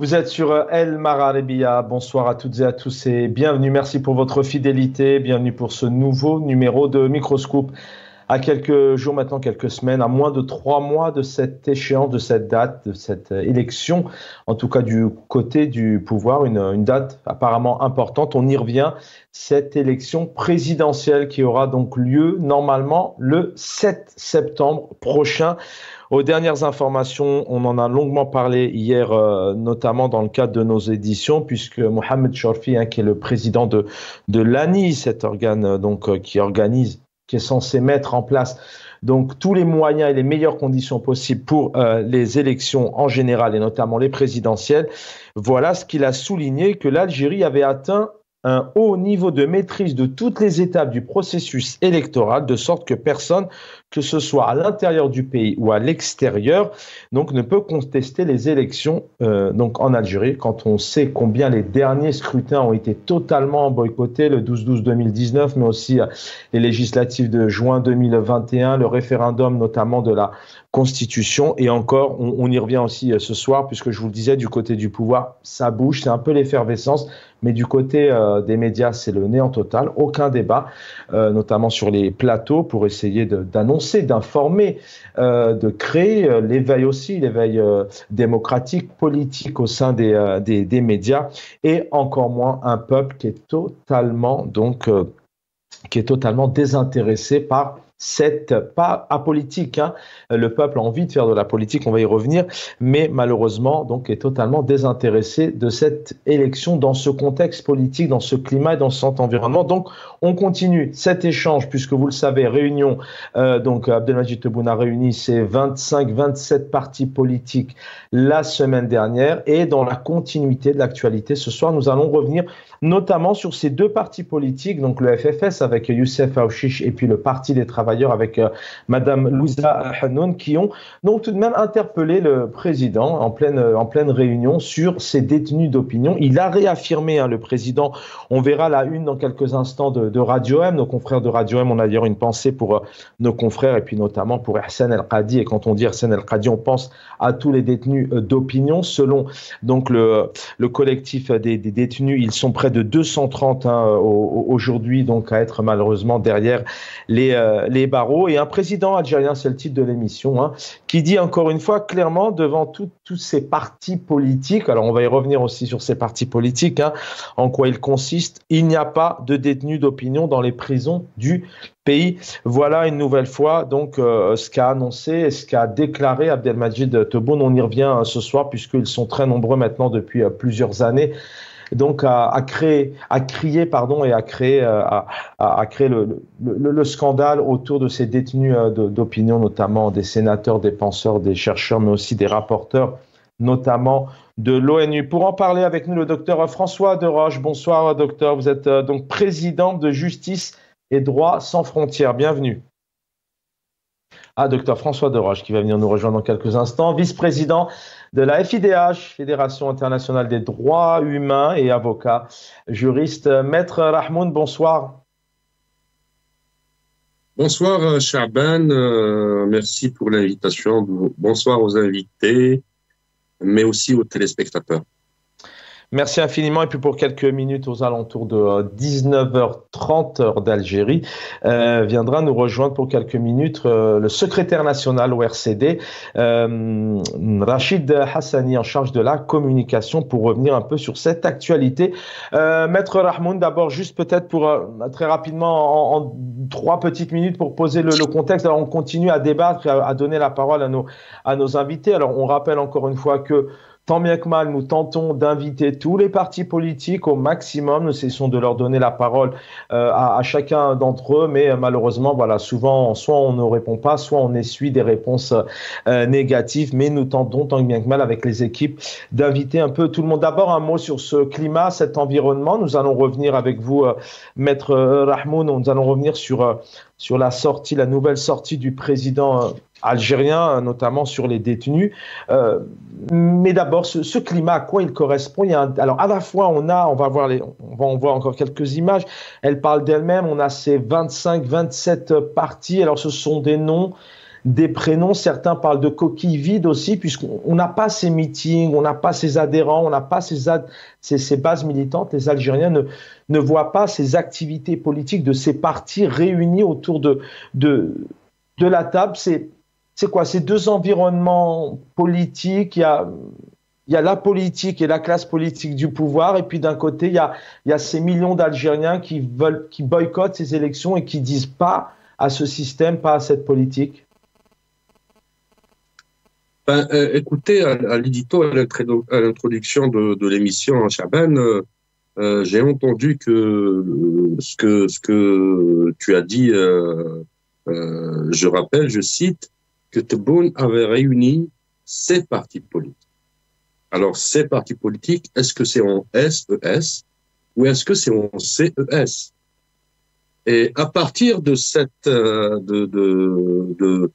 Vous êtes sur El Mararibia. Bonsoir à toutes et à tous et bienvenue. Merci pour votre fidélité. Bienvenue pour ce nouveau numéro de Microscope. À quelques jours maintenant, quelques semaines, à moins de 3 mois de cette échéance, de cette date, de cette élection, en tout cas du côté du pouvoir, une date apparemment importante. On y revient, cette élection présidentielle qui aura donc lieu normalement le 7 septembre prochain. Aux dernières informations, on en a longuement parlé hier, notamment dans le cadre de nos éditions, puisque Mohamed Chorfi, qui est le président de l'ANI, cet organe qui est censé mettre en place donc tous les moyens et les meilleures conditions possibles pour les élections en général et notamment les présidentielles. Voilà ce qu'il a souligné, que l'Algérie avait atteint un haut niveau de maîtrise de toutes les étapes du processus électoral, de sorte que personne, que ce soit à l'intérieur du pays ou à l'extérieur, donc ne peut contester les élections donc en Algérie, quand on sait combien les derniers scrutins ont été totalement boycottés, le 12-12-2019, mais aussi les législatives de juin 2021, le référendum notamment de la Constitution, et encore, on y revient aussi ce soir, puisque je vous le disais, du côté du pouvoir, ça bouge, c'est un peu l'effervescence, mais du côté des médias, c'est le néant total, aucun débat, notamment sur les plateaux, pour essayer d'annoncer, d'informer, de créer l'éveil démocratique, politique au sein des médias, et encore moins un peuple qui est totalement désintéressé par pas apolitique, le peuple a envie de faire de la politique, on va y revenir, mais malheureusement donc est totalement désintéressé de cette élection dans ce contexte politique, dans ce climat et dans cet environnement. Donc on continue cet échange, puisque vous le savez, réunion, donc Abdelmadjid Tebboune a réuni ses 25-27 partis politiques la semaine dernière, et dans la continuité de l'actualité, ce soir nous allons revenir notamment sur ces deux partis politiques, donc le FFS avec Youssef Aouchiche et puis le Parti des Travailleurs avec Madame Louisa Hanoun, qui ont donc tout de même interpellé le président en pleine réunion sur ces détenus d'opinion. Il a réaffirmé, le président, on verra la une dans quelques instants de Radio M, nos confrères de Radio M, on a d'ailleurs une pensée pour nos confrères et puis notamment pour Hassan El Qadi, et quand on dit Hassan El Qadi, on pense à tous les détenus d'opinion. Selon donc le collectif des détenus, ils sont près de 230 aujourd'hui, donc à être malheureusement derrière les barreaux. Et un président algérien, c'est le titre de l'émission, qui dit encore une fois clairement devant tous ces partis politiques, alors on va y revenir aussi sur ces partis politiques, en quoi ils consistent: il n'y a pas de détenus d'opinion dans les prisons du pays. Voilà une nouvelle fois donc ce qu'a annoncé, ce qu'a déclaré Abdelmadjid Tebboune. On y revient ce soir, puisqu'ils sont très nombreux maintenant depuis plusieurs années, donc à créer le scandale autour de ces détenus d'opinion, notamment des sénateurs, des penseurs, des chercheurs, mais aussi des rapporteurs, notamment de l'ONU. Pour en parler avec nous, le docteur François Deroche. Bonsoir docteur, vous êtes donc président de Justice et Droit sans frontières. Bienvenue. Docteur François Deroche, qui va venir nous rejoindre dans quelques instants, vice-président de la FIDH, Fédération internationale des droits humains, et avocat, juriste. Maître Rahmoun, bonsoir. Bonsoir Chaaban, merci pour l'invitation. Bonsoir aux invités, mais aussi aux téléspectateurs. Merci infiniment. Et puis pour quelques minutes, aux alentours de 19h30 heure d'Algérie, viendra nous rejoindre pour quelques minutes le secrétaire national au RCD, Rachid Hassani, en charge de la communication, pour revenir un peu sur cette actualité. Maître Rahmoun, d'abord, juste peut-être pour très rapidement, en 3 petites minutes, pour poser le contexte. Alors on continue à débattre et à donner la parole à nos invités. Alors on rappelle encore une fois que tant bien que mal, nous tentons d'inviter tous les partis politiques au maximum. Nous cessons de leur donner la parole à chacun d'entre eux, mais malheureusement, voilà, souvent, soit on ne répond pas, soit on essuie des réponses négatives. Mais nous tentons tant bien que mal avec les équipes d'inviter un peu tout le monde. D'abord, un mot sur ce climat, cet environnement. Nous allons revenir avec vous, Maître Rahmoun. Nous allons revenir sur la nouvelle sortie du président algérien, notamment sur les détenus. Mais d'abord, ce climat, à quoi il correspond? Alors, à la fois, on va en voir encore quelques images. Elle parle d'elle-même. On a ces 25-27 partis. Alors, ce sont des noms des prénoms. Certains parlent de coquilles vides aussi, puisqu'on n'a pas ces meetings, on n'a pas ces adhérents, on n'a pas ces bases militantes. Les Algériens ne voient pas ces activités politiques de ces partis réunis autour de la table. C'est quoi? C'est deux environnements politiques. Il y a la politique et la classe politique du pouvoir, et puis d'un côté, il y a ces millions d'Algériens qui boycottent ces élections et qui disent pas à ce système, pas à cette politique. Écoutez, à l'édito, à l'introduction de l'émission, Chaban, j'ai entendu que ce que tu as dit, je rappelle, je cite, que Tebboune avait réuni 7 partis politiques. Alors, ces partis politiques, est-ce que c'est en SES ou est-ce que c'est en CES? Et à partir de cette de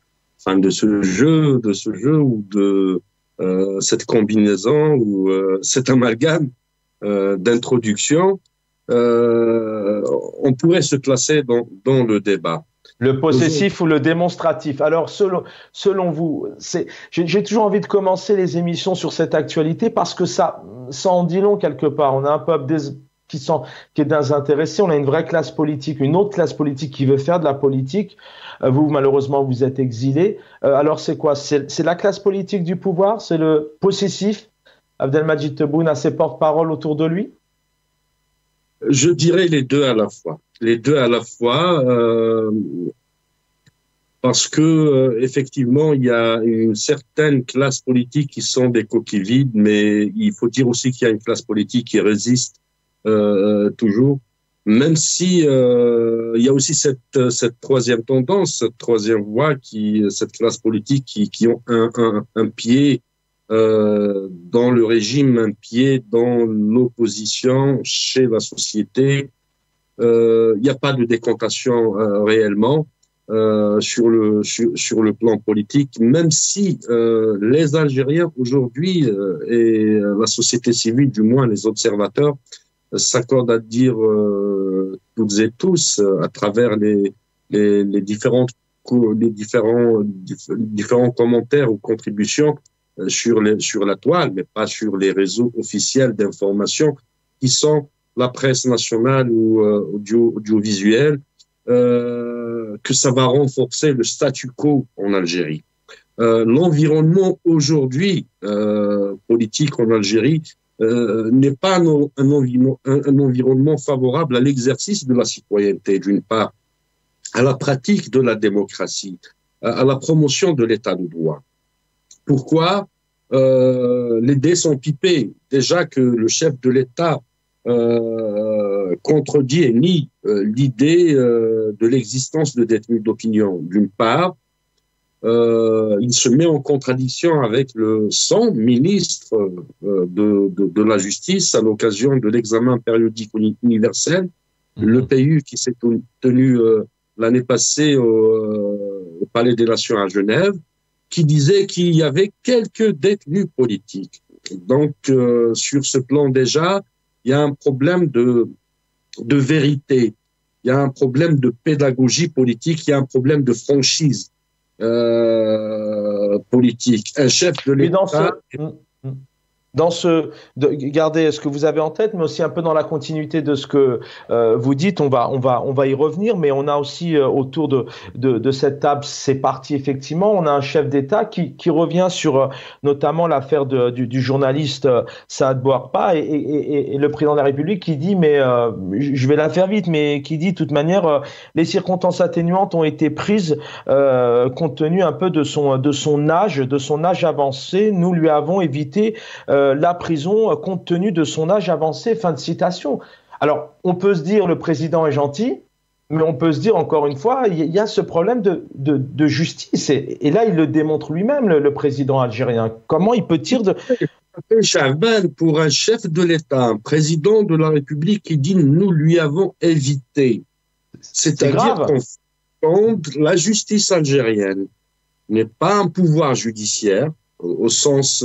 ce jeu ou de cette combinaison ou cet amalgame d'introduction, on pourrait se classer dans le débat. Le possessif ou le démonstratif. Alors, selon vous, j'ai toujours envie de commencer les émissions sur cette actualité parce que ça en dit long quelque part. On a un peuple qui est désintéressé, on a une vraie classe politique, une autre classe politique qui veut faire de la politique. Vous, malheureusement, vous êtes exilé. Alors, c'est quoi? C'est la classe politique du pouvoir? C'est le possessif? Abdelmadjid Tebboune a ses porte-paroles autour de lui? Je dirais les deux à la fois. Les deux à la fois, parce que effectivement, il y a une certaine classe politique qui sont des coquilles vides, mais il faut dire aussi qu'il y a une classe politique qui résiste toujours, même si il y a aussi cette troisième tendance, cette troisième voie, cette classe politique qui ont un pied dans le régime, un pied dans l'opposition chez la société. Il n'y a pas de décantation réellement sur le plan politique, même si les Algériens aujourd'hui et la société civile, du moins les observateurs, s'accordent à dire toutes et tous à travers les différents commentaires ou contributions sur la toile, mais pas sur les réseaux officiels d'information qui sont la presse nationale ou audiovisuelle, que ça va renforcer le statu quo en Algérie. L'environnement aujourd'hui politique en Algérie n'est pas un environnement favorable à l'exercice de la citoyenneté, d'une part, à la pratique de la démocratie, à la promotion de l'état de droit. Pourquoi? Les dés sont pipés. Déjà que le chef de l'État contredit et nie l'idée de l'existence de détenus d'opinion. D'une part, il se met en contradiction avec son ministre de la Justice à l'occasion de l'examen périodique universel, le PU qui s'est tenu l'année passée au Palais des Nations à Genève, qui disait qu'il y avait quelques détenus politiques. Donc, sur ce plan déjà, il y a un problème de vérité, il y a un problème de pédagogie politique, il y a un problème de franchise politique. Un chef de l'État... Gardez ce que vous avez en tête, mais aussi un peu dans la continuité de ce que vous dites, on va y revenir, mais on a aussi autour de cette table ces partis, effectivement, on a un chef d'État qui revient sur notamment l'affaire du journaliste Saad Bouarpa et le président de la République qui dit, mais je vais la faire vite, mais qui dit de toute manière, les circonstances atténuantes ont été prises compte tenu un peu de son âge avancé, nous lui avons évité la prison compte tenu de son âge avancé, fin de citation. Alors, on peut se dire le président est gentil, mais on peut se dire encore une fois, il y a ce problème de justice. Et là, il le démontre lui-même, le président algérien. Comment il peut tirer de... Chaban, pour un chef de l'État, un président de la République qui dit « nous lui avons évité », c'est-à-dire qu'en la justice algérienne n'est pas un pouvoir judiciaire, au sens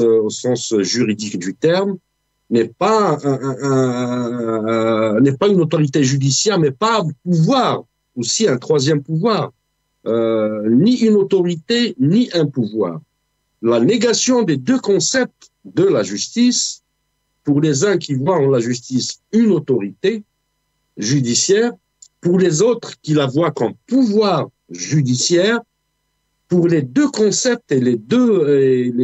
juridique du terme, n'est pas une autorité judiciaire, mais pas un pouvoir, aussi un troisième pouvoir. ni une autorité, ni un pouvoir. La négation des deux concepts de la justice, pour les uns qui voient en la justice une autorité judiciaire, pour les autres qui la voient comme pouvoir judiciaire, pour les deux concepts et les deux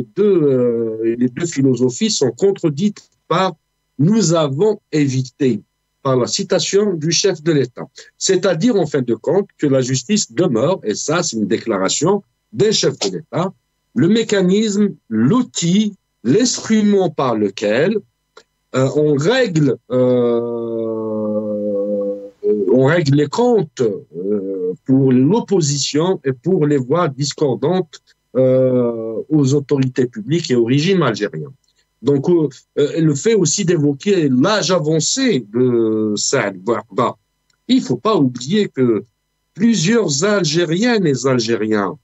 philosophies sont contredites par « nous avons évité » par la citation du chef de l'État. C'est-à-dire, en fin de compte, que la justice demeure, et ça, c'est une déclaration d'un chef de l'État, le mécanisme, l'outil, l'instrument par lequel on règle les comptes pour l'opposition et pour les voix discordantes aux autorités publiques et au régime algérien. Donc, le fait aussi d'évoquer l'âge avancé de Saad Bouarba, il ne faut pas oublier que plusieurs Algériennes et Algériens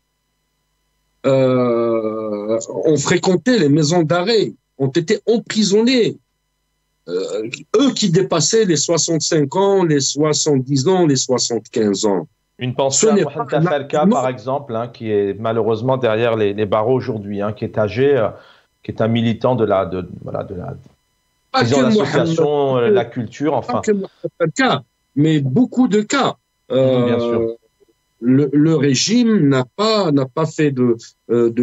ont fréquenté les maisons d'arrêt, ont été emprisonnés. Eux qui dépassaient les 65 ans, les 70 ans, les 75 ans. Une pensée à Mohamed Falka, par exemple, hein, qui est malheureusement derrière les barreaux aujourd'hui, hein, qui est âgé, qui est un militant de l'association, la culture, enfin. Pas que Falka, mais beaucoup de cas. Bien sûr. Le régime n'a pas fait de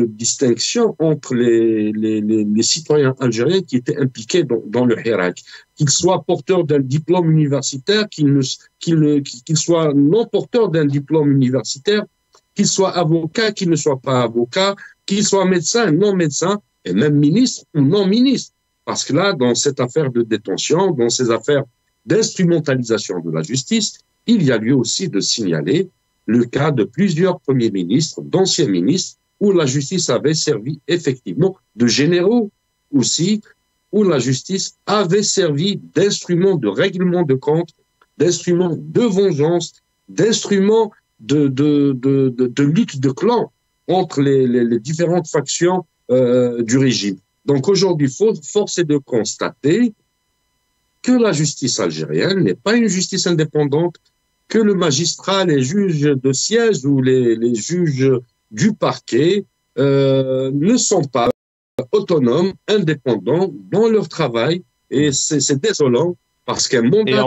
distinction entre les citoyens algériens qui étaient impliqués dans le Hirak, qu'ils soient porteurs d'un diplôme universitaire, qu'ils soient non porteurs d'un diplôme universitaire, qu'ils soient avocats, qu'ils ne soient pas avocats, qu'ils soient médecins, non médecins, et même ministres ou non ministres. Parce que là, dans cette affaire de détention, dans ces affaires d'instrumentalisation de la justice, il y a lieu aussi de signaler le cas de plusieurs premiers ministres, d'anciens ministres, où la justice avait servi effectivement de généraux aussi, où la justice avait servi d'instrument de règlement de compte, d'instrument de vengeance, d'instrument de lutte de clan entre les différentes factions du régime. Donc aujourd'hui, force est de constater que la justice algérienne n'est pas une justice indépendante, que le magistrat, les juges de siège ou les juges du parquet ne sont pas autonomes, indépendants dans leur travail. Et c'est désolant parce qu'un mandat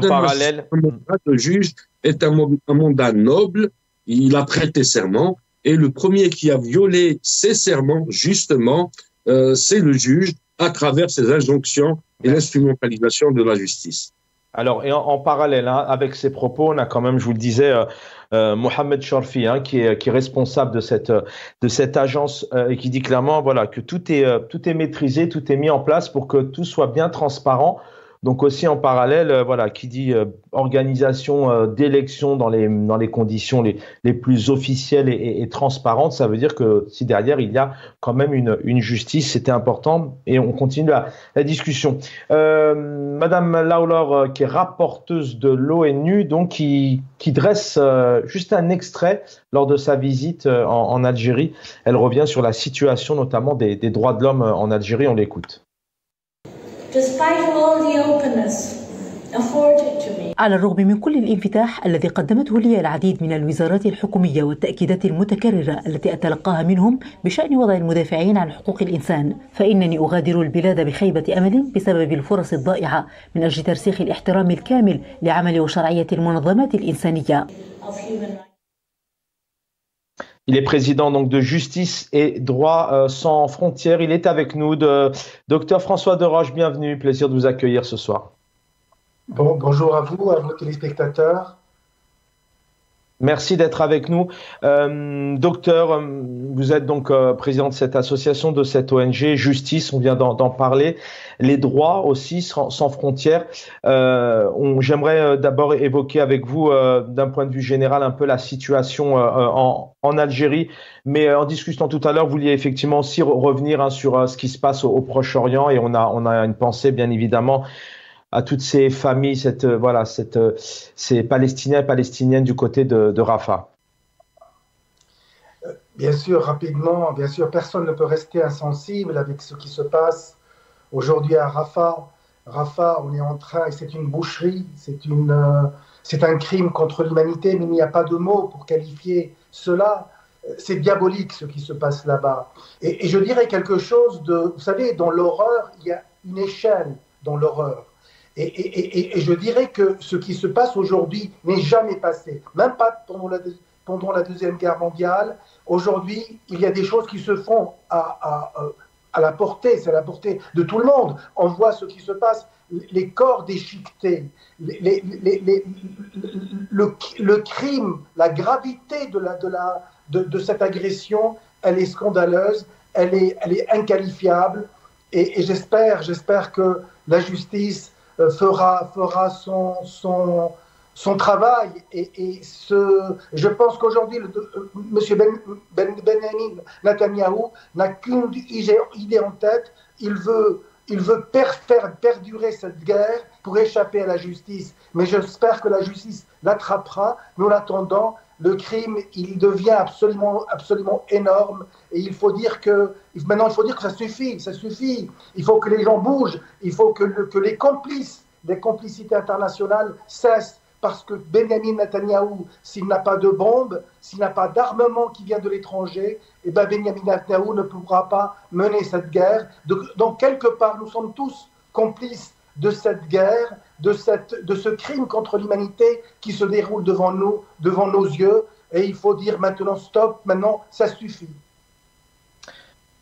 de juge est un mandat noble. Il a prêté serment et le premier qui a violé ses serments, justement, c'est le juge à travers ses injonctions et l'instrumentalisation de la justice. Alors, et en parallèle, hein, avec ces propos, on a quand même, je vous le disais, Mohamed Chorfi, hein, qui est responsable de cette agence et qui dit clairement, voilà, que tout est maîtrisé, tout est mis en place pour que tout soit bien transparent. Donc aussi en parallèle, voilà, qui dit organisation d'élections dans les conditions les plus officielles et transparentes, ça veut dire que si derrière il y a quand même une justice, c'était important. Et on continue la discussion. Madame Lawlor, qui est rapporteuse de l'ONU, donc qui dresse juste un extrait lors de sa visite en Algérie. Elle revient sur la situation notamment des droits de l'homme en Algérie. On l'écoute. على الرغم من كل الانفتاح الذي قدمته لي العديد من الوزارات الحكومية والتأكيدات المتكررة التي أتلقاها منهم بشأن وضع المدافعين عن حقوق الإنسان، فإنني أغادر البلاد بخيبة أمل بسبب الفرص الضائعة من أجل ترسيخ الاحترام الكامل لعمل وشرعية المنظمات الإنسانية. Il est président donc de Justice et Droits sans frontières. Il est avec nous, Docteur François Deroche. Bienvenue, plaisir de vous accueillir ce soir. Bonjour à vous, à vos téléspectateurs. Merci d'être avec nous. Docteur, vous êtes donc président de cette association, de cette ONG Justice, on vient d'en parler. Les droits aussi, sans frontières. J'aimerais d'abord évoquer avec vous, d'un point de vue général, un peu la situation en Algérie. Mais en discutant tout à l'heure, vous vouliez effectivement aussi revenir sur ce qui se passe au Proche-Orient. Et on a une pensée, bien évidemment, à toutes ces familles, ces Palestiniens et Palestiniennes du côté de Rafah. Bien sûr, rapidement, bien sûr, personne ne peut rester insensible avec ce qui se passe aujourd'hui à Rafah. Rafah, on est en train, et c'est une boucherie, c'est un crime contre l'humanité, mais il n'y a pas de mots pour qualifier cela, c'est diabolique ce qui se passe là-bas. Et je dirais quelque chose de... Vous savez, dans l'horreur, il y a une échelle dans l'horreur. Et je dirais que ce qui se passe aujourd'hui n'est jamais passé, même pas pendant la Deuxième Guerre mondiale. Aujourd'hui, il y a des choses qui se font à la portée, c'est à la portée de tout le monde. On voit ce qui se passe, les corps déchiquetés, le crime, la gravité de cette agression, elle est scandaleuse, elle est inqualifiable. Et j'espère que la justice fera son travail. Je pense qu'aujourd'hui, M. Benjamin Netanyahou n'a qu'une idée en tête. Il veut faire perdurer cette guerre pour échapper à la justice. Mais j'espère que la justice l'attrapera. Mais en attendant, le crime, il devient absolument énorme. Et maintenant, il faut dire que ça suffit. Il faut que les gens bougent. Il faut que les complicités internationales cessent. Parce que Benjamin Netanyahou, s'il n'a pas de bombes, s'il n'a pas d'armement qui vient de l'étranger, eh ben Benjamin Netanyahou ne pourra pas mener cette guerre. Donc quelque part, nous sommes tous complices de cette guerre, de ce crime contre l'humanité qui se déroule devant nos yeux. Et il faut dire maintenant stop, maintenant ça suffit.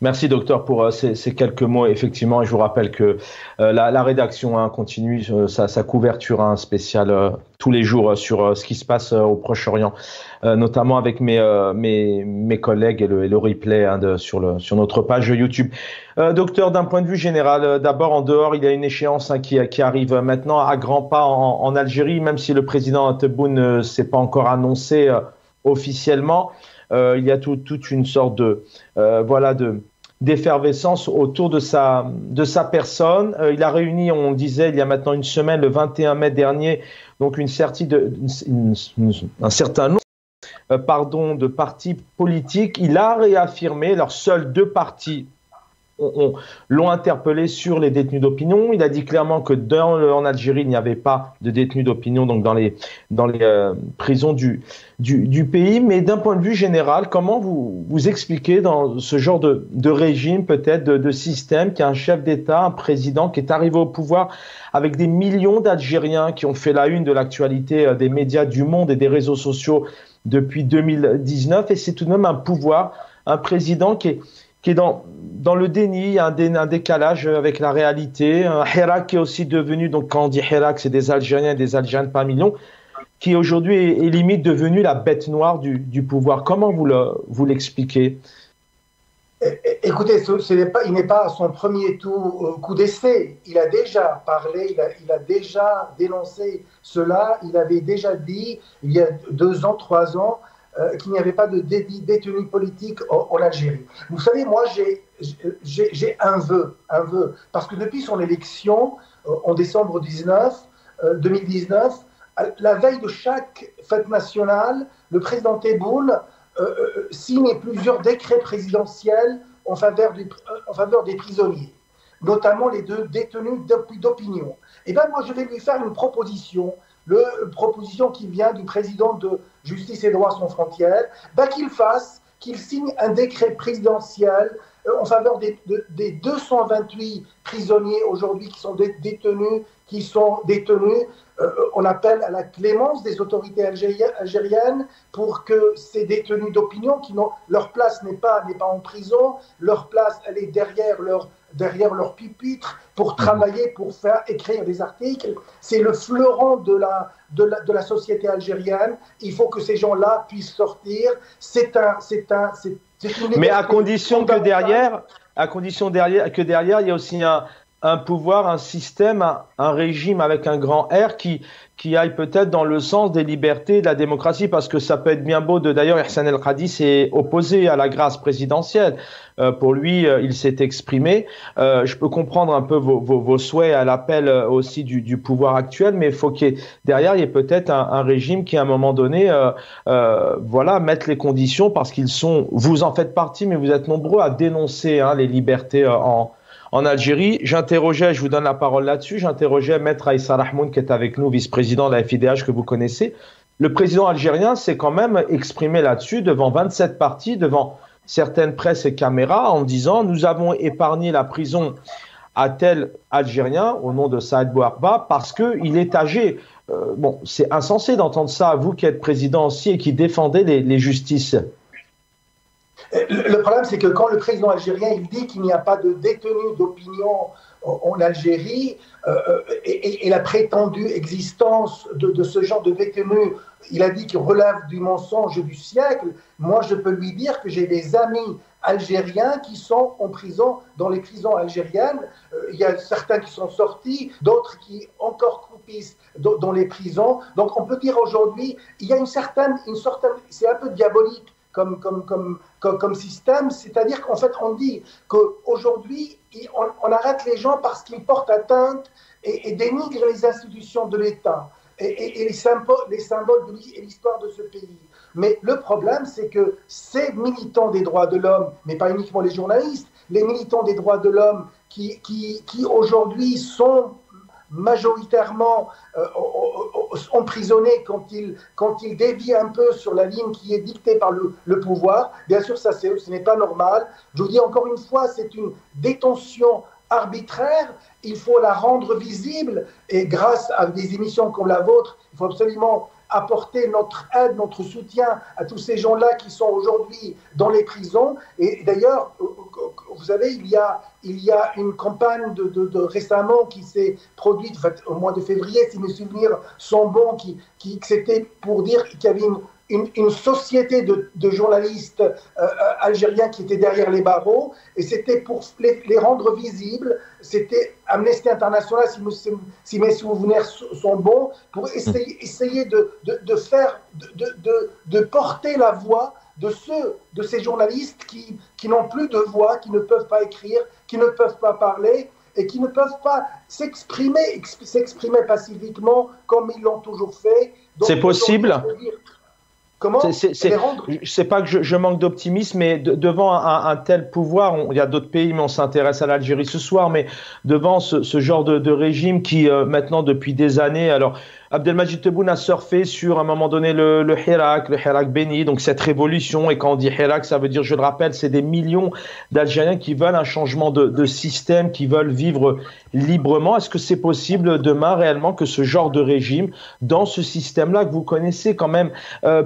Merci docteur pour ces quelques mots. Effectivement, je vous rappelle que la rédaction continue sa couverture spéciale tous les jours sur ce qui se passe au Proche-Orient, notamment avec mes collègues et le replay sur notre page YouTube. Docteur, d'un point de vue général, d'abord en dehors, il y a une échéance qui arrive maintenant à grands pas en Algérie, même si le président Tebboune ne s'est pas encore annoncé officiellement. Il y a toute une sorte d'effervescence autour de sa personne. Il a réuni, on disait il y a maintenant une semaine, le 21 mai dernier, donc un certain nombre de partis politiques. Il a réaffirmé, alors seuls 2 partis l'ont interpellé sur les détenus d'opinion. Il a dit clairement que en Algérie, il n'y avait pas de détenus d'opinion donc dans les prisons du pays. Mais d'un point de vue général, comment vous expliquez dans ce genre de régime, peut-être de système, qu'il y a un chef d'État, un président qui est arrivé au pouvoir avec des millions d'Algériens qui ont fait la une de l'actualité des médias du monde et des réseaux sociaux depuis 2019, et c'est tout de même un pouvoir, un président qui est dans le déni, un décalage avec la réalité, un Hirak qui est aussi devenu, donc quand on dit Hirak, c'est des Algériens et des Algériennes par millions, qui aujourd'hui est limite devenu la bête noire du pouvoir. Comment vous l'expliquez? Écoutez, il n'est pas à son premier coup d'essai. Il a déjà parlé, il a déjà dénoncé cela. Il avait déjà dit, il y a 2 ans, 3 ans, qu'il n'y avait pas de détenus politiques en Algérie. Vous savez, moi, j'ai un vœu, parce que depuis son élection, en décembre 2019, la veille de chaque fête nationale, le président Tebboune signe plusieurs décrets présidentiels en faveur des prisonniers, notamment les 2 détenus d'opinion. Et bien, moi, je vais lui faire une proposition qui vient du président de Justice et Droits sans frontières, qu'il signe un décret présidentiel en faveur des 228 prisonniers aujourd'hui qui sont détenus. On appelle à la clémence des autorités algériennes pour que ces détenus d'opinion, leur place n'est pas en prison, leur place elle est derrière leur pupitre pour travailler, pour faire écrire des articles. C'est le fleuron de la société algérienne. Il faut que ces gens-là puissent sortir. Mais à condition que derrière, il y a aussi un pouvoir, un système, un régime avec un grand R qui aille peut-être dans le sens des libertés et de la démocratie, parce que ça peut être bien beau d'ailleurs, Ihsan El Khadi s'est opposé à la grâce présidentielle. Pour lui, il s'est exprimé. Je peux comprendre un peu vos souhaits à l'appel aussi du pouvoir actuel, mais il faut derrière, il y ait peut-être un régime qui, à un moment donné, mette les conditions, parce vous en faites partie, mais vous êtes nombreux à dénoncer les libertés en Algérie. Je vous donne la parole là-dessus, j'interrogeais Maître Aïssa Rahmoun, qui est avec nous, vice-président de la FIDH, que vous connaissez, Le président algérien s'est quand même exprimé là-dessus devant 27 partis, devant certaines presses et caméras, en disant « Nous avons épargné la prison à tel Algérien, au nom de Saad Bouarba, parce qu'il est âgé. » Bon, c'est insensé d'entendre ça, vous qui êtes président aussi et qui défendez les justices. Le problème, c'est que quand le président algérien il dit qu'il n'y a pas de détenus d'opinion en Algérie et la prétendue existence de ce genre de détenus, il a dit qu'il relève du mensonge du siècle. Moi, je peux lui dire que j'ai des amis algériens qui sont en prison, dans les prisons algériennes. Il y a certains qui sont sortis, d'autres qui encore croupissent dans les prisons. Donc, on peut dire aujourd'hui, il y a une certaine c'est un peu diabolique comme système, c'est-à-dire qu'en fait, on dit qu'aujourd'hui, on arrête les gens parce qu'ils portent atteinte et dénigrent les institutions de l'État et les symboles et l'histoire de ce pays. Mais le problème, c'est que ces militants des droits de l'homme, mais pas uniquement les journalistes, les militants des droits de l'homme qui aujourd'hui sont majoritairement emprisonnés quand ils dévient un peu sur la ligne qui est dictée par le pouvoir. Bien sûr, ce n'est pas normal. Je vous dis encore une fois, c'est une détention arbitraire. Il faut la rendre visible et grâce à des émissions comme la vôtre, il faut absolument apporter notre aide, notre soutien à tous ces gens-là qui sont aujourd'hui dans les prisons. Et d'ailleurs, vous savez, il y a une campagne de récemment qui s'est produite au mois de février, si mes souvenirs sont bons, qui c'était pour dire qu'il y avait une société de journalistes algériens qui étaient derrière les barreaux, et c'était pour les rendre visibles. C'était Amnesty International, si mes souvenirs sont bons, pour essayer de porter la voix de ces journalistes qui n'ont plus de voix, qui ne peuvent pas écrire, qui ne peuvent pas parler et qui ne peuvent pas s'exprimer pacifiquement comme ils l'ont toujours fait. C'est possible. Comment c'est pas que je manque d'optimisme, mais devant un tel pouvoir, il y a d'autres pays, mais on s'intéresse à l'Algérie ce soir, mais devant ce genre de régime qui, maintenant, depuis des années, alors Abdelmadjid Tebboune a surfé sur, à un moment donné, le Hirak béni, donc cette révolution, et quand on dit Hirak, ça veut dire, je le rappelle, c'est des millions d'Algériens qui veulent un changement de système, qui veulent vivre librement. Est-ce que c'est possible demain, réellement, que ce genre de régime, dans ce système-là, que vous connaissez quand même,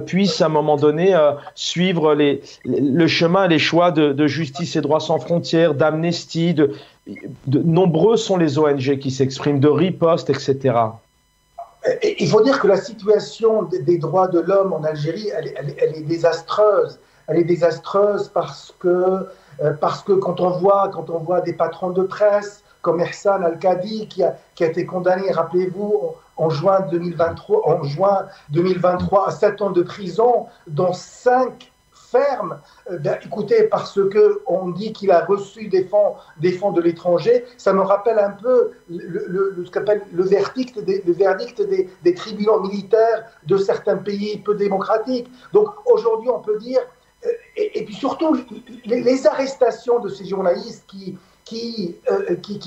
puisse, à un moment donné, suivre le chemin, les choix de Justice et Droits sans frontières, d'Amnesty, nombreux sont les ONG qui s'expriment, de riposte, etc. Il faut dire que la situation des droits de l'homme en Algérie, elle est désastreuse. Elle est désastreuse parce que quand on voit des patrons de presse comme Ihsan Al-Kadi qui a été condamné, rappelez-vous, en juin 2023 à 7 ans de prison, dont 5 ferme, écoutez, parce qu'on dit qu'il a reçu des fonds de l'étranger, ça me rappelle un peu ce qu'appelle le verdict des tribunaux militaires de certains pays peu démocratiques. Donc aujourd'hui, on peut dire, et puis surtout, les arrestations de ces journalistes qui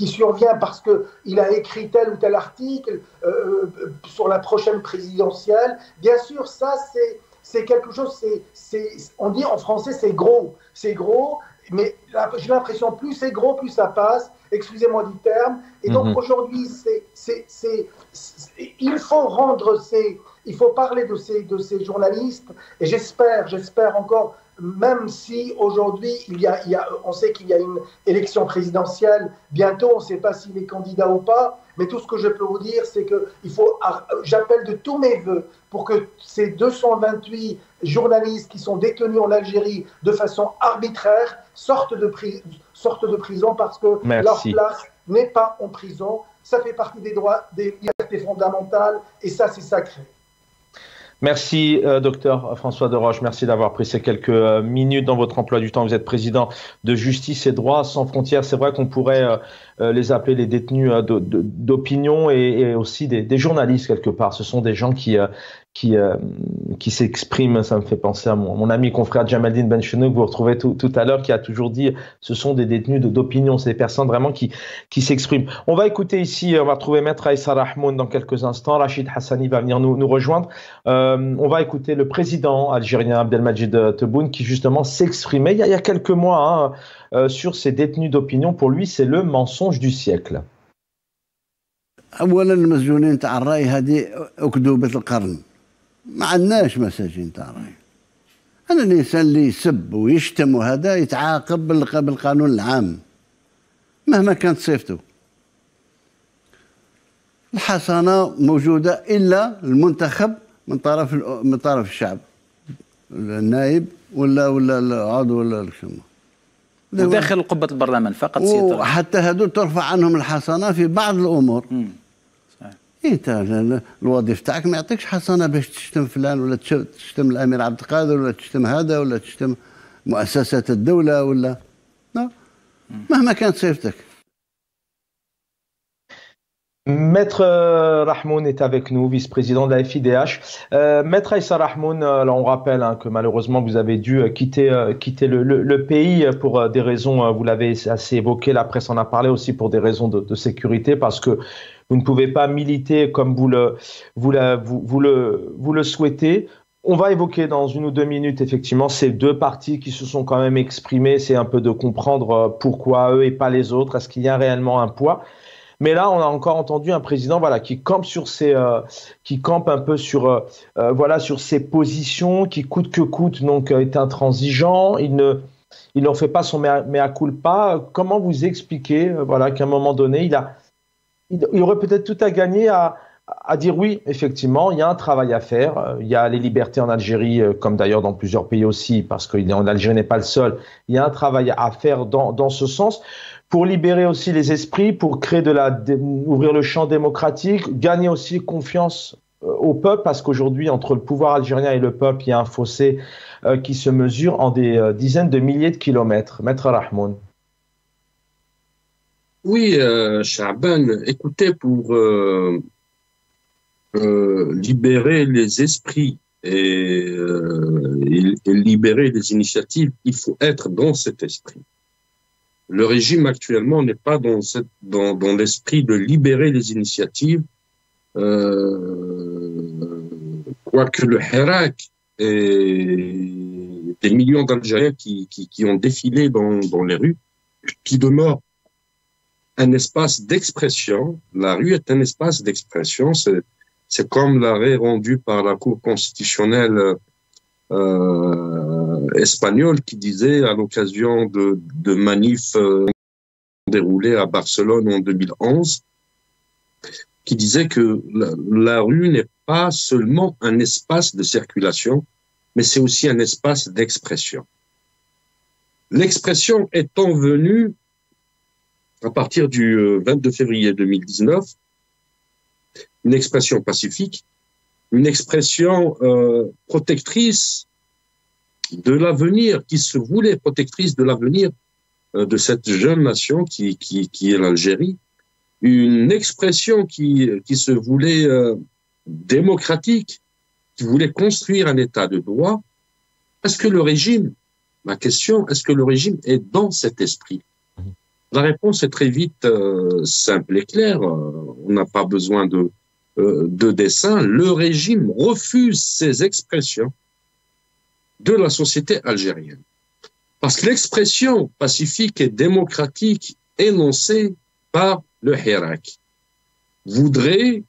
survient parce qu'il a écrit tel ou tel article sur la prochaine présidentielle, bien sûr, ça c'est quelque chose, on dit en français c'est gros, mais j'ai l'impression plus c'est gros, plus ça passe, excusez-moi du terme, et donc aujourd'hui il faut parler de ces journalistes, et j'espère encore, même si aujourd'hui on sait qu'il y a une élection présidentielle bientôt, on ne sait pas s'il est candidat ou pas, mais tout ce que je peux vous dire, c'est que j'appelle de tous mes voeux pour que ces 228 journalistes qui sont détenus en Algérie de façon arbitraire sortent de prison parce que leur place n'est pas en prison. Ça fait partie des droits, des libertés fondamentales, et ça, c'est sacré. Merci, docteur François Deroche. Merci d'avoir pris ces quelques minutes dans votre emploi du temps. Vous êtes président de Justice et Droits sans frontières. C'est vrai qu'on pourrait les appeler les détenus d'opinion et aussi des journalistes quelque part. Ce sont des gens qui s'expriment. Ça me fait penser à mon ami confrère Jamaldine Benchenou, que vous retrouvez tout à l'heure, qui a toujours dit ce sont des détenus d'opinion. C'est des personnes vraiment qui s'expriment. On va écouter ici, on va retrouver Maître Aïssa Rahmoun dans quelques instants. Rachid Hassani va venir nous rejoindre. On va écouter le président algérien Abdelmadjid Tebboune qui justement s'exprimait il y a quelques mois sur ces détenus d'opinion. Pour lui, c'est le mensonge du siècle. اولا المسجونين تاع الراي هذه اكذوبه القرن ما عندناش مساجين تاع الراي. انا الانسان اللي يسب ويشتم وهذا يتعاقب بالقانون العام مهما كانت صفته. الحصانه موجوده الا المنتخب من طرف الشعب، النائب ولا العضو ولا الشمال داخل قبة البرلمان فقط سيطرة. وحتى هذول ترفع عنهم الحصانة في بعض الأمور. صحيح. انت الوظيفة تاعك ما يعطيكش حصانة باش تشتم فلان ولا تشتم الأمير عبد القادر ولا تشتم هذا ولا تشتم مؤسسات الدولة ولا مهما كانت صفتك. Maître Rahmoun est avec nous, vice-président de la FIDH. Maître Aïssa Rahmoun, alors on rappelle que malheureusement vous avez dû quitter le pays pour des raisons, vous l'avez assez évoqué, la presse en a parlé aussi pour des raisons de sécurité, parce que vous ne pouvez pas militer comme vous le souhaitez. On va évoquer dans 1 ou 2 minutes effectivement ces deux partis qui se sont quand même exprimés, c'est un peu de comprendre pourquoi eux et pas les autres, est-ce qu'il y a réellement un poids? Mais là, on a encore entendu un président, qui campe qui campe un peu sur ses positions, qui coûte que coûte, donc est intransigeant. Il n'en fait pas son mea culpa. Comment vous expliquez, qu'à un moment donné, il aurait peut-être tout à gagner à dire oui, effectivement, il y a un travail à faire. Il y a les libertés en Algérie, comme d'ailleurs dans plusieurs pays aussi, parce que l'Algérie n'est pas le seul. Il y a un travail à faire dans ce sens, pour libérer aussi les esprits, pour créer ouvrir le champ démocratique, gagner aussi confiance au peuple, parce qu'aujourd'hui, entre le pouvoir algérien et le peuple, il y a un fossé qui se mesure en des dizaines de milliers de kilomètres. Maître Rahmoun. Oui, Chaban, écoutez, pour libérer les esprits et libérer les initiatives, il faut être dans cet esprit. Le régime actuellement n'est pas dans l'esprit de libérer les initiatives, quoique le Hirak et des millions d'Algériens qui ont défilé dans les rues, qui demeurent un espace d'expression. La rue est un espace d'expression. C'est comme l'arrêt rendu par la Cour constitutionnelle espagnol qui disait à l'occasion de manifs déroulés à Barcelone en 2011, qui disait que la rue n'est pas seulement un espace de circulation, mais c'est aussi un espace d'expression. L'expression étant venue à partir du 22 février 2019, une expression pacifique, une expression protectrice de l'avenir, qui se voulait protectrice de l'avenir de cette jeune nation qui est l'Algérie, une expression qui se voulait démocratique, qui voulait construire un état de droit. Est-ce que le régime, ma question, est-ce que le régime est dans cet esprit? La réponse est très vite simple et claire. On n'a pas besoin de dessin. Le régime refuse ces expressions de la société algérienne. Parce que l'expression pacifique et démocratique énoncée par le Hirak voudrait,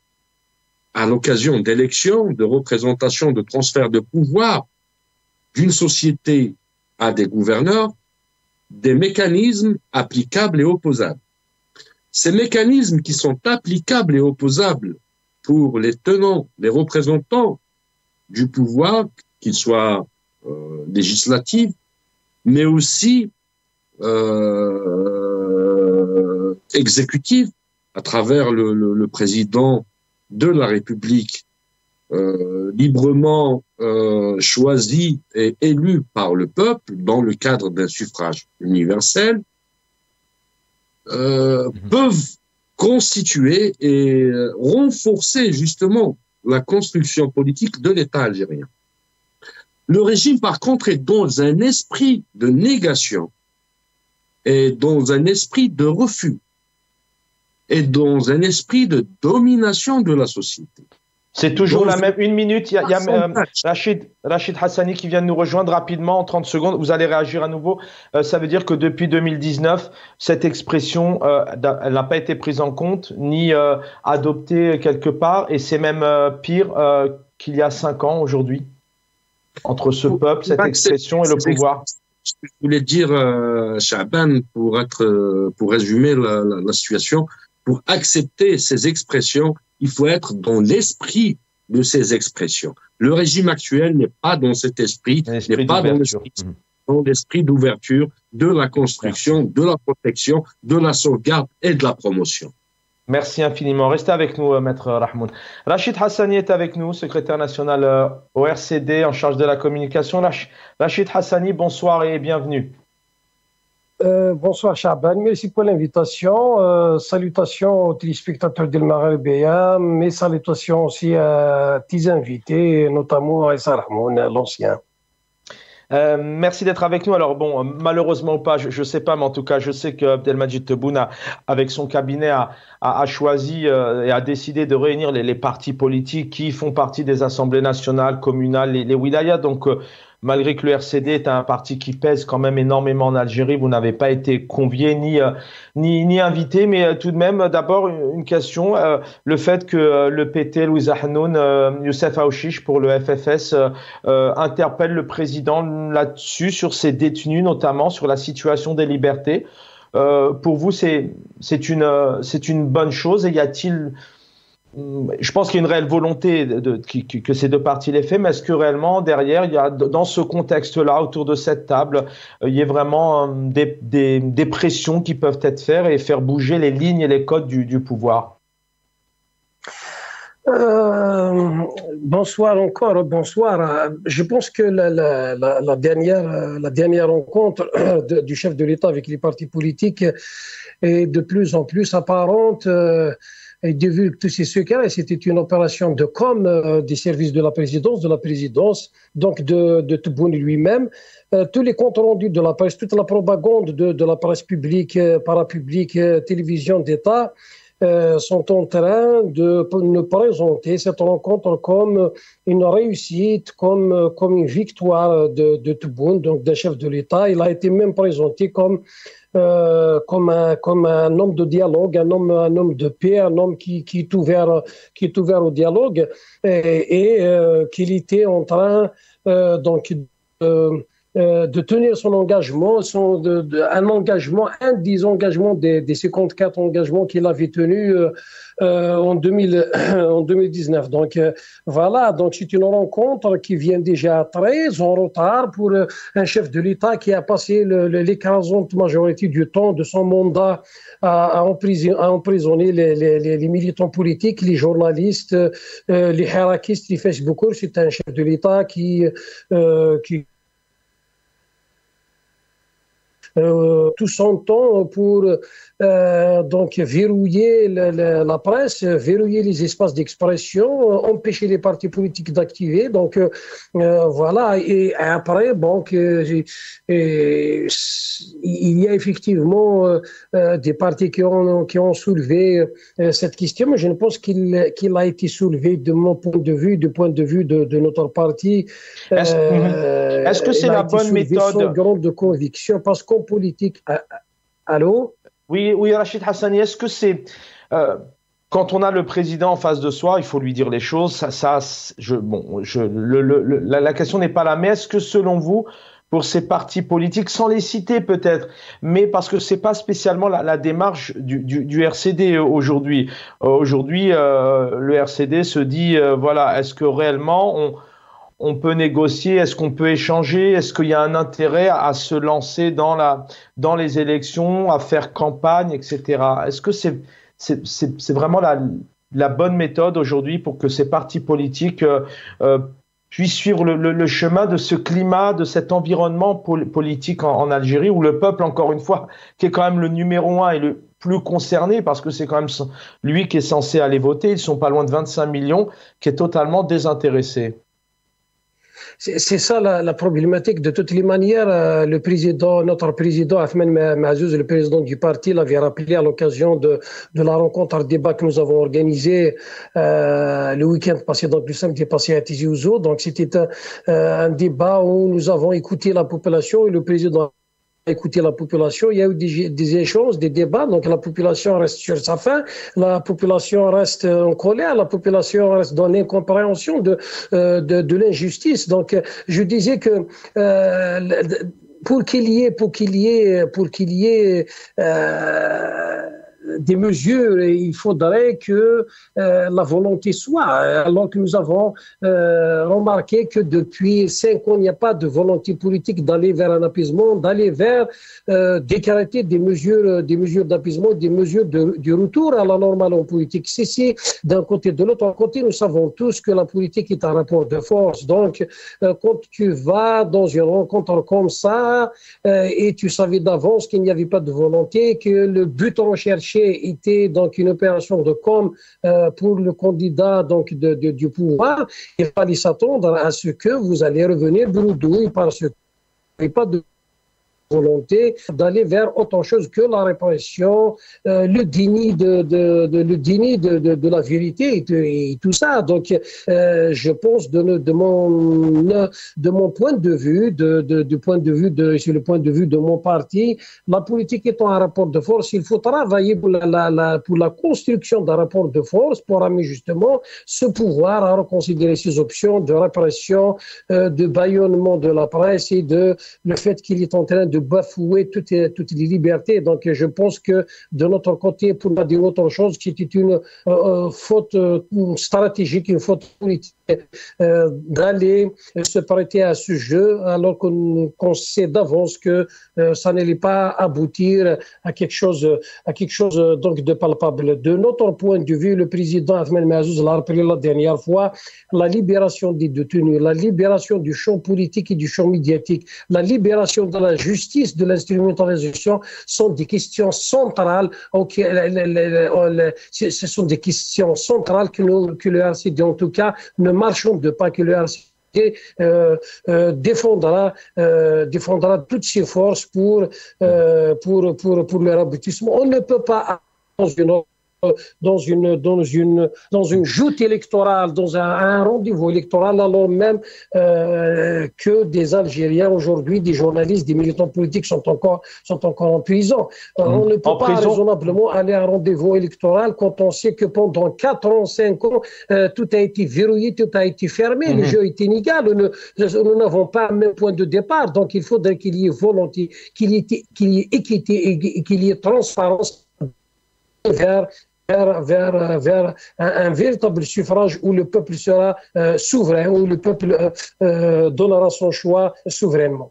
à l'occasion d'élections, de représentation, de transfert de pouvoir d'une société à des gouverneurs, des mécanismes applicables et opposables. Ces mécanismes qui sont applicables et opposables pour les tenants, les représentants du pouvoir, qu'ils soient législatifs, mais aussi exécutifs, à travers le président de la République, librement choisi et élu par le peuple dans le cadre d'un suffrage universel. peuvent constituer et renforcer justement la construction politique de l'État algérien. Le régime, par contre, est dans un esprit de négation et dans un esprit de refus et dans un esprit de domination de la société. C'est toujours la même. Une minute, il y a Rachid Hassani qui vient de nous rejoindre rapidement en 30 secondes. Vous allez réagir à nouveau. Ça veut dire que depuis 2019, cette expression, elle n'a pas été prise en compte ni adoptée quelque part. Et c'est même pire qu'il y a 5 ans aujourd'hui, entre ce peuple, cette expression et le pouvoir. Ce que je voulais dire, Chaban, pour résumer la situation, pour accepter ces expressions, il faut être dans l'esprit de ces expressions. Le régime actuel n'est pas dans cet esprit, n'est pas dans l'esprit d'ouverture, de la construction, de la protection, de la sauvegarde et de la promotion. Merci infiniment. Restez avec nous, Maître Rahmoun. Rachid Hassani est avec nous, secrétaire national au RCD en charge de la communication. Rachid Hassani, bonsoir et bienvenue. Bonsoir Chaban, merci pour l'invitation. Salutations aux téléspectateurs d'El Maghrebia, mais salutations aussi à tes invités, notamment à Issa Rahmoun, l'ancien. Merci d'être avec nous. Alors bon, malheureusement ou pas, je sais pas, mais en tout cas, je sais que Abdelmajid Tebboune, avec son cabinet, a choisi et a décidé de réunir les partis politiques qui font partie des assemblées nationales, communales, les wilayas. Donc, malgré que le RCD est un parti qui pèse quand même énormément en Algérie, vous n'avez pas été convié ni invité, mais tout de même, d'abord une question, le fait que le PT, Louis Ahnoun, Youssef Aouchiche pour le FFS interpelle le président là-dessus, sur ses détenus, notamment sur la situation des libertés. Pour vous, c'est une bonne chose, et y a-t-il... Je pense qu'il y a une réelle volonté que ces deux partis l'aient fait, mais est-ce que réellement, derrière, il y a, dans ce contexte-là, autour de cette table, il y a vraiment des pressions qui peuvent être faites et faire bouger les lignes et les codes du pouvoir? Bonsoir encore, bonsoir. Je pense que la dernière rencontre du chef de l'État avec les partis politiques est de plus en plus apparente. Et divulgue tous ces secrets. C'était une opération de com des services de la présidence, donc de Tebboune lui-même. Tous les comptes rendus de la presse, toute la propagande de la presse publique, parapublique, télévision d'État sont en train de nous présenter cette rencontre comme une réussite, comme une victoire de Tebboune, donc d'un chef de l'État. Il a été même présenté comme un homme de dialogue, un homme de paix, un homme qui est ouvert au dialogue, et qu'il était en train de tenir son engagement, un des engagements des 54 engagements qu'il avait tenus en 2019. Donc voilà, donc c'est une rencontre qui vient déjà très en retard pour un chef de l'État qui a passé l'écrasante majorité du temps de son mandat à emprisonner les militants politiques, les journalistes, les harakistes, les Facebookers. C'est un chef de l'État qui tout son temps pour donc verrouiller la presse, verrouiller les espaces d'expression, empêcher les partis politiques d'activer. Donc voilà. Et après, bon, il y a effectivement des partis qui ont soulevé cette question, mais je ne pense qu'il a été soulevé de mon point de vue, du point de vue de notre parti. Est-ce que c'est la bonne méthode? Sans grande conviction, parce qu'en politique, allô? Oui, Rachid Hassani, est-ce que c'est... quand on a le président en face de soi, il faut lui dire les choses. La question n'est pas là, mais est-ce que selon vous, pour ces partis politiques, sans les citer peut-être, mais parce que c'est pas spécialement la démarche du RCD aujourd'hui. Aujourd'hui, le RCD se dit, voilà, est-ce que réellement on peut négocier, est-ce qu'on peut échanger, est-ce qu'il y a un intérêt à se lancer dans les élections, à faire campagne, etc. Est-ce que c'est vraiment la bonne méthode aujourd'hui pour que ces partis politiques puissent suivre le chemin de ce climat, de cet environnement politique en Algérie, où le peuple, encore une fois, qui est quand même le numéro 1 et le plus concernés parce que c'est quand même lui qui est censé aller voter. Ils sont pas loin de 25 millions, qui est totalement désintéressé. C'est ça la problématique. De toutes les manières, notre président Ahmed Mazouz, le président du parti, l'avait rappelé à l'occasion de la rencontre, un débat que nous avons organisé le week-end passé, donc le samedi passé à Tizi Ouzou. Donc c'était un débat où nous avons écouté la population et le président écouter la population. Il y a eu des échanges, des débats. Donc la population reste sur sa faim, la population reste en colère, la population reste dans l'incompréhension de l'injustice. Donc je disais que pour qu'il y ait des mesures, il faudrait que la volonté soit. Alors que nous avons remarqué que depuis 5 ans, il n'y a pas de volonté politique d'aller vers un apaisement, d'aller vers d'écarter des mesures d'apaisement, des mesures du retour à la normale en politique. Si d'un côté, de l'autre côté, nous savons tous que la politique est un rapport de force. Donc, quand tu vas dans une rencontre comme ça et tu savais d'avance qu'il n'y avait pas de volonté, que le but recherché était donc une opération de com pour le candidat donc du pouvoir, il fallait s'attendre à ce que vous allez revenir bredouille parce qu'il n'y a pas de volonté d'aller vers autre chose que la répression, le déni de la vérité et tout ça. Donc, je pense de mon point de vue, sur le point de vue de mon parti, la politique étant un rapport de force, il faut travailler pour la construction d'un rapport de force pour amener justement ce pouvoir à reconsidérer ses options de répression, de bâillonnement de la presse et de le fait qu'il est en train de bafouer toutes les libertés. Donc, je pense que de notre côté, pour ne pas dire autre chose, c'était une faute stratégique, une faute politique d'aller se prêter à ce jeu alors qu'on sait d'avance que ça n'allait pas aboutir à quelque chose donc de palpable. De notre point de vue, le président Ahmed Mazouz l'a rappelé la dernière fois, la libération des détenus, la libération du champ politique et du champ médiatique, la libération de la justice, de l'instrumentalisation sont des questions centrales. Ce sont des questions centrales que le RCD, en tout cas, ne marchons de pas, que le RCD défendra toutes ses forces pour leur aboutissement. On ne peut pas dans une joute électorale, dans un rendez-vous électoral, alors même que des Algériens aujourd'hui, des journalistes, des militants politiques sont encore en prison. On ne peut pas raisonnablement aller à un rendez-vous électoral quand on sait que pendant 4 ans, 5 ans, tout a été verrouillé, tout a été fermé, le jeu est inégal, nous n'avons pas un même point de départ, donc il faudrait qu'il y ait volonté, qu'il y ait équité et qu'il y ait transparence vers un véritable suffrage où le peuple sera souverain, où le peuple donnera son choix souverainement.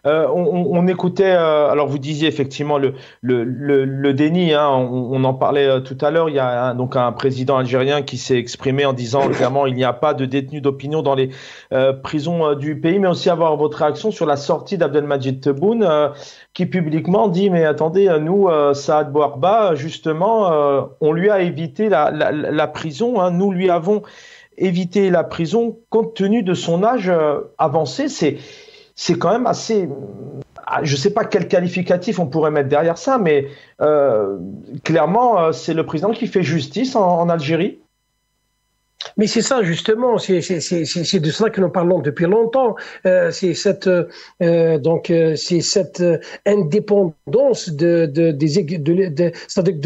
On écoutait, alors vous disiez effectivement le déni, hein, on en parlait tout à l'heure, il y a donc un président algérien qui s'est exprimé en disant clairement il n'y a pas de détenus d'opinion dans les prisons du pays, mais aussi avoir votre réaction sur la sortie d'Abdelmadjid Tebboune qui publiquement dit mais attendez, nous Saad Bouarba justement on lui a évité la prison, hein, nous lui avons évité la prison compte tenu de son âge avancé. C'est quand même assez... Je ne sais pas quel qualificatif on pourrait mettre derrière ça, mais clairement, c'est le président qui fait justice en Algérie. Mais c'est ça justement, c'est de cela que nous parlons depuis longtemps. C'est cette indépendance de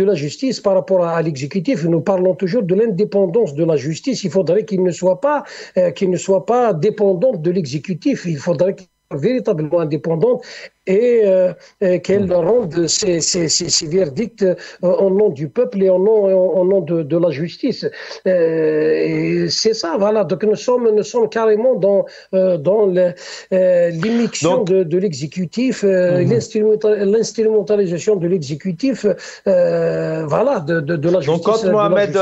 la justice par rapport à l'exécutif. Nous parlons toujours de l'indépendance de la justice. Il faudrait qu'il ne soit pas dépendant de l'exécutif. Il faudrait qu'il soit véritablement indépendante et qu'elle rende ses verdicts au nom du peuple et au nom de la justice. Et c'est ça, voilà. Donc nous sommes carrément dans l'immixtion de l'exécutif, l'instrumentalisation de l'exécutif, voilà, de la justice. Donc quand Mohamed...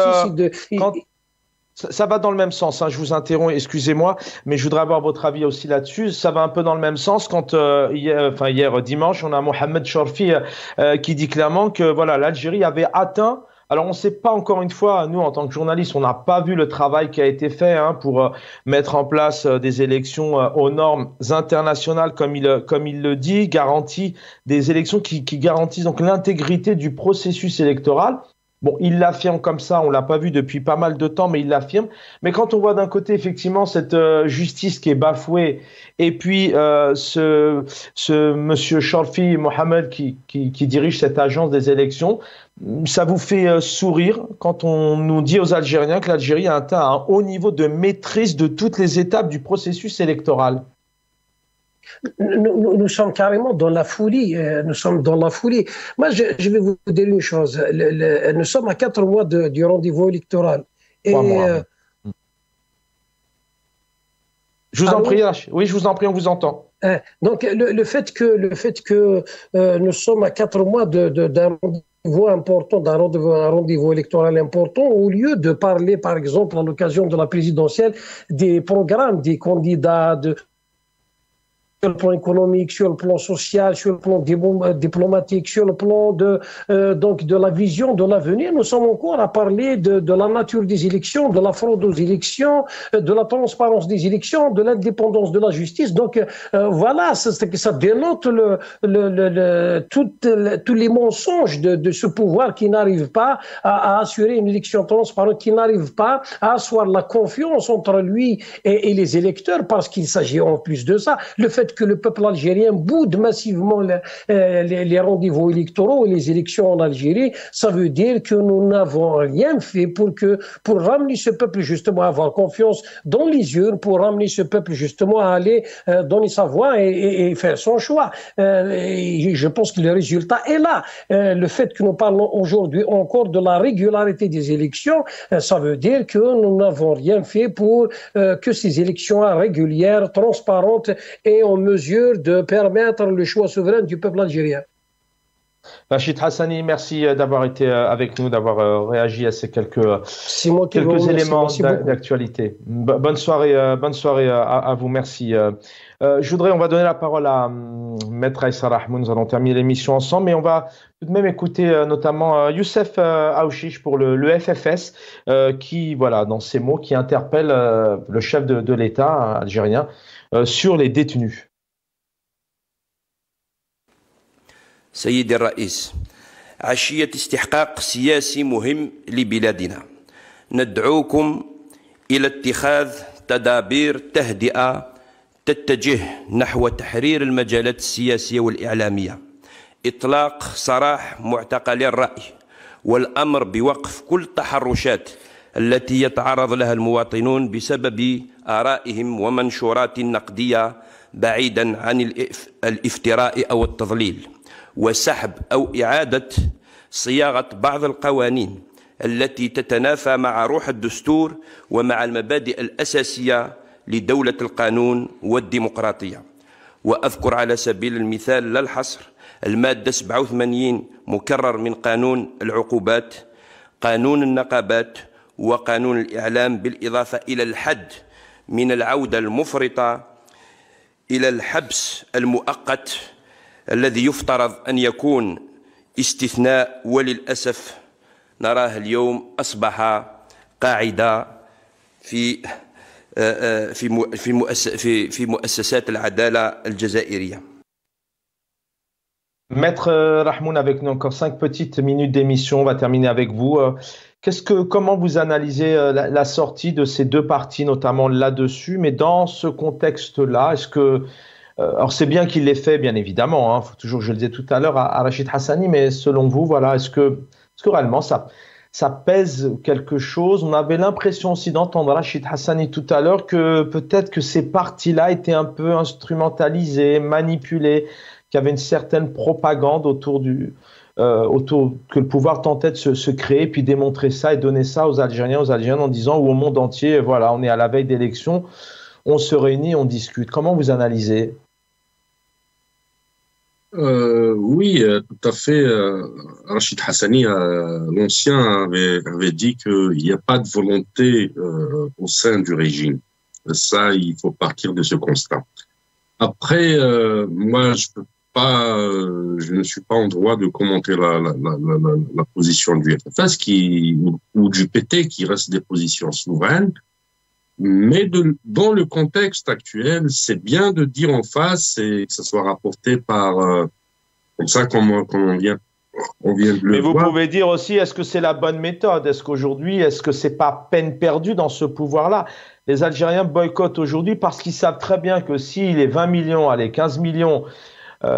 Ça va dans le même sens, hein, je vous interromps, excusez-moi, mais je voudrais avoir votre avis aussi là-dessus. Ça va un peu dans le même sens quand hier dimanche, on a Mohamed Chorfi qui dit clairement que voilà, l'Algérie avait atteint. Alors on ne sait pas, encore une fois, nous en tant que journalistes, on n'a pas vu le travail qui a été fait pour mettre en place des élections aux normes internationales, comme il le dit, garantie des élections qui garantissent donc l'intégrité du processus électoral. Bon, il l'affirme comme ça, on l'a pas vu depuis pas mal de temps, mais il l'affirme. Mais quand on voit d'un côté effectivement cette justice qui est bafouée, et puis ce monsieur Chorfi Mohamed qui dirige cette agence des élections, ça vous fait sourire quand on nous dit aux Algériens que l'Algérie a atteint un haut niveau de maîtrise de toutes les étapes du processus électoral? Nous sommes carrément dans la folie. Nous sommes dans la folie. Moi, je vais vous dire une chose. Nous sommes à 4 mois du rendez-vous électoral. 3 mois. Je vous en prie, oui, je vous en prie, on vous entend. Donc, le fait que nous sommes à 4 mois d'un rendez-vous important, d'un rendez-vous électoral important, au lieu de parler, par exemple, à l'occasion de la présidentielle, des programmes des candidats, sur le plan économique, sur le plan social, sur le plan diplomatique, sur le plan donc de la vision de l'avenir, nous sommes encore à parler de la nature des élections, de la fraude aux élections, de la transparence des élections, de l'indépendance de la justice. Donc voilà, ça dénote tous les mensonges de ce pouvoir qui n'arrive pas à assurer une élection transparente, qui n'arrive pas à asseoir la confiance entre lui et les électeurs, parce qu'il s'agit en plus de ça. Le fait que le peuple algérien boude massivement les rendez-vous électoraux et les élections en Algérie, ça veut dire que nous n'avons rien fait pour ramener ce peuple justement à avoir confiance dans les urnes, pour ramener ce peuple justement à aller donner sa voix et faire son choix. Et je pense que le résultat est là. Le fait que nous parlons aujourd'hui encore de la régularité des élections, ça veut dire que nous n'avons rien fait pour que ces élections régulières, transparentes et en mesure de permettre le choix souverain du peuple algérien. Rachid Hassani, merci d'avoir été avec nous, d'avoir réagi à ces quelques éléments d'actualité. Bonne soirée à vous, merci. On va donner la parole à Maître Aïssa Rahmoun, nous allons terminer l'émission ensemble, mais on va tout de même écouter notamment Youssef Aouchiche pour le FFS, qui, voilà, dans ses mots, qui interpelle le chef de l'État algérien sur les détenus. سيدي الرئيس، عشية استحقاق سياسي مهم لبلادنا، ندعوكم إلى اتخاذ تدابير تهدئة تتجه نحو تحرير المجالات السياسية والإعلامية، إطلاق سراح معتقلي الرأي، والأمر بوقف كل التحرشات التي يتعرض لها المواطنون بسبب آرائهم ومنشورات نقدية بعيدا عن الافتراء أو التضليل، وسحب أو إعادة صياغة بعض القوانين التي تتنافى مع روح الدستور ومع المبادئ الأساسية لدولة القانون والديمقراطية. وأذكر على سبيل المثال لا الحصر المادة 87 مكرر من قانون العقوبات، قانون النقابات، وقانون الإعلام، بالإضافة إلى الحد من العودة المفرطة إلى الحبس المؤقت الذي يفترض أن يكون استثناء، وللأسف نراه اليوم أصبح قاعدة في مؤسسات العدالة الجزائرية. Maître Rahmoun, avec nous encore 5 petites minutes d'émission, on va terminer avec vous. Comment vous analysez la sortie de ces deux partis, notamment là-dessus, mais dans ce contexte-là, est-ce que alors c'est bien qu'il l'ait fait, bien évidemment, faut toujours, je le disais tout à l'heure à Rachid Hassani, mais selon vous, voilà, est-ce que réellement ça pèse quelque chose? On avait l'impression aussi d'entendre Rachid Hassani tout à l'heure que peut-être que ces partis-là étaient un peu instrumentalisés, manipulés, qu'il y avait une certaine propagande autour que le pouvoir tentait de se créer, puis démontrer ça et donner ça aux Algériens, aux Algériennes, en disant, ou au monde entier, voilà, on est à la veille d'élections, on se réunit, on discute. Comment vous analysez? Oui, tout à fait. Rachid Hassani, l'ancien, avait dit qu'il n'y a pas de volonté au sein du régime. Ça, il faut partir de ce constat. Après, moi, je ne suis pas en droit de commenter la position du FFS ou du PT, qui reste des positions souveraines. Mais dans le contexte actuel, c'est bien de dire en face et que ça soit rapporté par, comme ça, comme on vient de le Mais vous voir. pouvez dire aussi, est-ce que c'est la bonne méthode? Est-ce qu'aujourd'hui, est-ce que c'est pas peine perdue dans ce pouvoir-là? Les Algériens boycottent aujourd'hui parce qu'ils savent très bien que si les 20 millions, allez, 15 millions,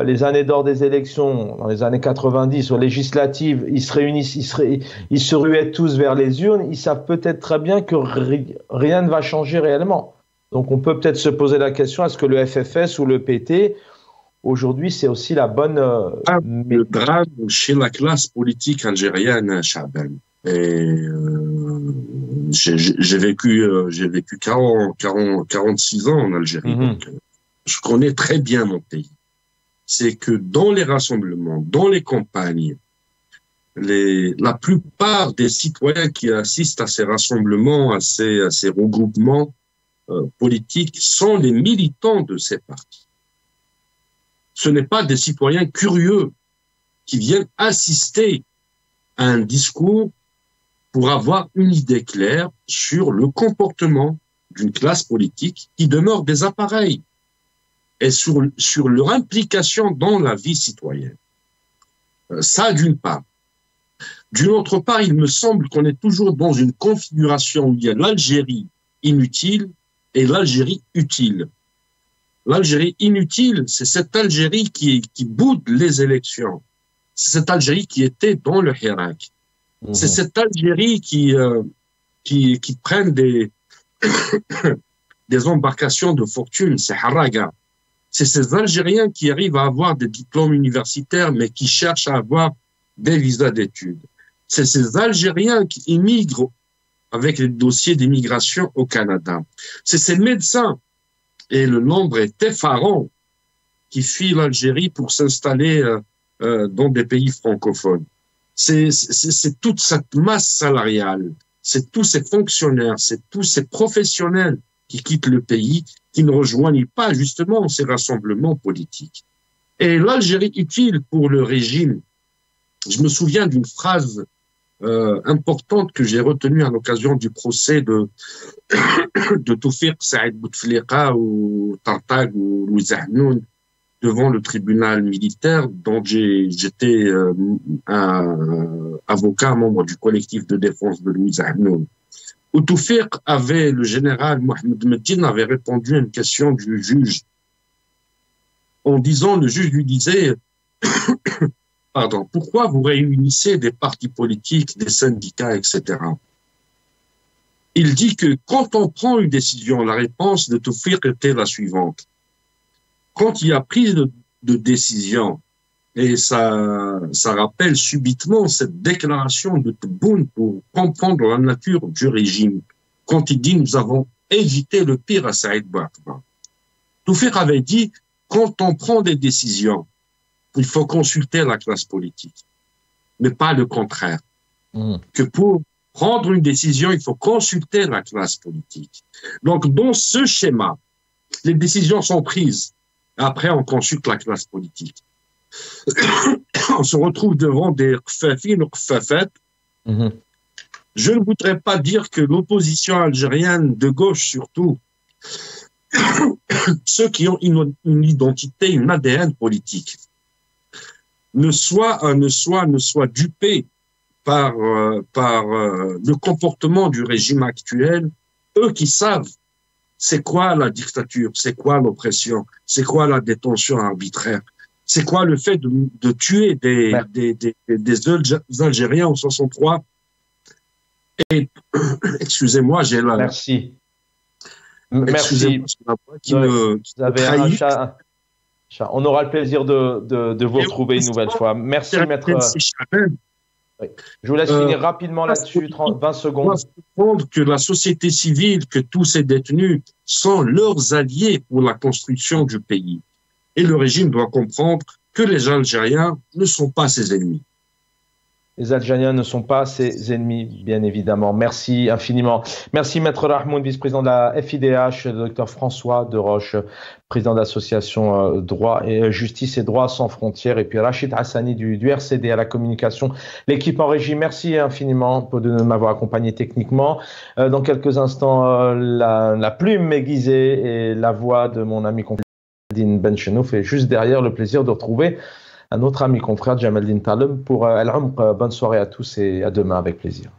les années d'or des élections, dans les années 90, aux législatives, ils se réunissent, ils se ruaient tous vers les urnes, ils savent peut-être très bien que rien ne va changer réellement. Donc on peut peut-être se poser la question, est-ce que le FFS ou le PT, aujourd'hui, c'est aussi la bonne... Le drame chez la classe politique algérienne, Chaban. Et j'ai vécu 46 ans en Algérie, donc je connais très bien mon pays. C'est que dans les rassemblements, dans les campagnes, la plupart des citoyens qui assistent à ces rassemblements, à ces regroupements politiques, sont les militants de ces partis. Ce n'est pas des citoyens curieux qui viennent assister à un discours pour avoir une idée claire sur le comportement d'une classe politique qui demeure des appareils et sur leur implication dans la vie citoyenne. Ça, d'une part. D'une autre part, il me semble qu'on est toujours dans une configuration où il y a l'Algérie inutile et l'Algérie utile. L'Algérie inutile, c'est cette Algérie qui boude les élections. C'est cette Algérie qui était dans le Hirak. C'est cette Algérie qui prennent des embarcations de fortune, c'est Haraga. C'est ces Algériens qui arrivent à avoir des diplômes universitaires, mais qui cherchent à avoir des visas d'études. C'est ces Algériens qui immigrent avec les dossiers d'immigration au Canada. C'est ces médecins, et le nombre est effarant, qui fuient l'Algérie pour s'installer dans des pays francophones. C'est toute cette masse salariale, c'est tous ces fonctionnaires, c'est tous ces professionnels qui quittent le pays, qui ne rejoignent pas justement ces rassemblements politiques. Et l'Algérie utile pour le régime, je me souviens d'une phrase importante que j'ai retenue à l'occasion du procès de Toufiq Saïd Bouteflika ou Tartag ou Louis Ahnoun devant le tribunal militaire dont j'étais avocat, membre du collectif de défense de Louis Ahnoun. Où Toufiq le général Mohamed Medine avait répondu à une question du juge en disant, le juge lui disait pardon, pourquoi vous réunissez des partis politiques, des syndicats, etc. Il dit que quand on prend une décision, la réponse de Toufiq était la suivante. Quand il y a prise de décision, et ça rappelle subitement cette déclaration de Tebboune pour comprendre la nature du régime, quand il dit « nous avons évité le pire à Saïd Bouakba ». Toufiq avait dit « quand on prend des décisions, il faut consulter la classe politique, mais pas le contraire. Que pour prendre une décision, il faut consulter la classe politique. » Donc, dans ce schéma, les décisions sont prises. Après, on consulte la classe politique. On se retrouve devant des khfafines ou khfafettes. Je ne voudrais pas dire que l'opposition algérienne, de gauche surtout, ceux qui ont une identité, une ADN politique, ne soient dupés par le comportement du régime actuel, eux qui savent c'est quoi la dictature, c'est quoi l'oppression, c'est quoi la détention arbitraire, c'est quoi le fait de tuer des Algériens en 63. Et excusez-moi, j'ai la... Merci. Merci. Vous avez un chat. On aura le plaisir de vous retrouver une nouvelle fois. Merci, maître. Oui. Je vous laisse finir rapidement là-dessus, 20 secondes. On doit comprendre que la société civile, que tous ces détenus sont leurs alliés pour la construction du pays. Et le régime doit comprendre que les Algériens ne sont pas ses ennemis. Les Algériens ne sont pas ses ennemis, bien évidemment. Merci infiniment. Merci Maître Rahmoun, vice-président de la FIDH, le docteur François de Roche, président de l'association Droit et Justice et Droit sans frontières, et puis Rachid Hassani du RCD à la communication, l'équipe en régie. Merci infiniment de m'avoir accompagné techniquement. Dans quelques instants, la plume aiguisée et la voix de mon ami Jamaldine Benchenouf, et juste derrière, le plaisir de retrouver un autre ami confrère, Jamaldine Talem, pour Al-Umq. Bonne soirée à tous et à demain avec plaisir.